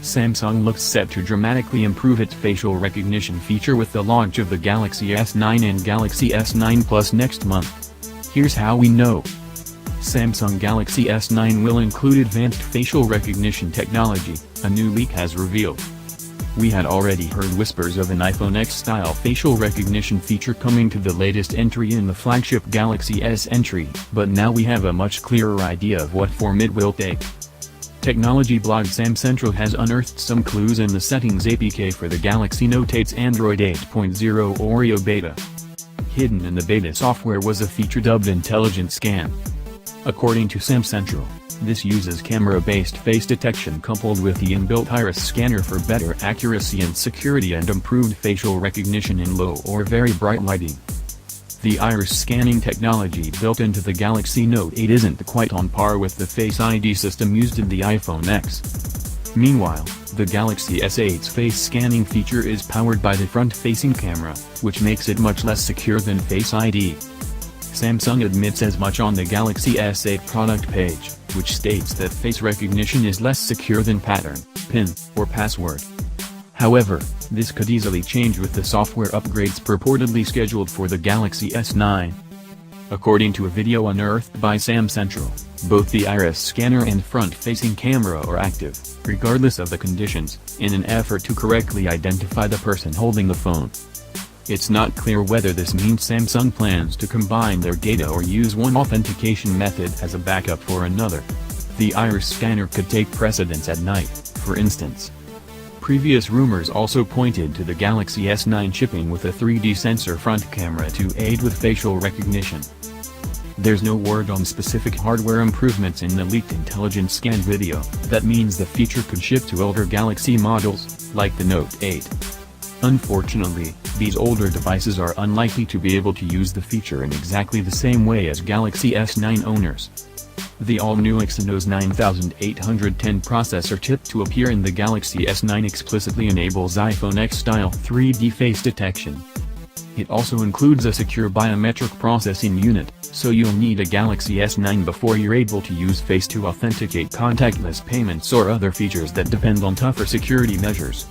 Samsung looks set to dramatically improve its facial recognition feature with the launch of the Galaxy S9 and Galaxy S9 Plus next month. Here's how we know. Samsung Galaxy S9 will include advanced facial recognition technology, a new leak has revealed. We had already heard whispers of an iPhone X-style facial recognition feature coming to the latest entry in the flagship Galaxy S entry, but now we have a much clearer idea of what form it will take. Technology blog SamCentral has unearthed some clues in the settings APK for the Galaxy Note 8's Android 8.0 Oreo beta. Hidden in the beta software was a feature dubbed Intelligent Scan. According to SamCentral, this uses camera-based face detection coupled with the inbuilt iris scanner for better accuracy and security and improved facial recognition in low or very bright lighting. The iris scanning technology built into the Galaxy Note 8 isn't quite on par with the Face ID system used in the iPhone X. Meanwhile, the Galaxy S8's face scanning feature is powered by the front-facing camera, which makes it much less secure than Face ID. Samsung admits as much on the Galaxy S8 product page, which states that face recognition is less secure than pattern, PIN, or password. However, this could easily change with the software upgrades purportedly scheduled for the Galaxy S9. According to a video unearthed by SamCentral, both the iris scanner and front-facing camera are active, regardless of the conditions, in an effort to correctly identify the person holding the phone. It's not clear whether this means Samsung plans to combine their data or use one authentication method as a backup for another. The iris scanner could take precedence at night, for instance. Previous rumors also pointed to the Galaxy S9 shipping with a 3D sensor front camera to aid with facial recognition. There's no word on specific hardware improvements in the leaked Intelligent Scan video. That means the feature could ship to older Galaxy models, like the Note 8. Unfortunately, these older devices are unlikely to be able to use the feature in exactly the same way as Galaxy S9 owners. The all-new Exynos 9810 processor tipped to appear in the Galaxy S9 explicitly enables iPhone X-style 3D face detection. It also includes a secure biometric processing unit, so you'll need a Galaxy S9 before you're able to use Face to authenticate contactless payments or other features that depend on tougher security measures.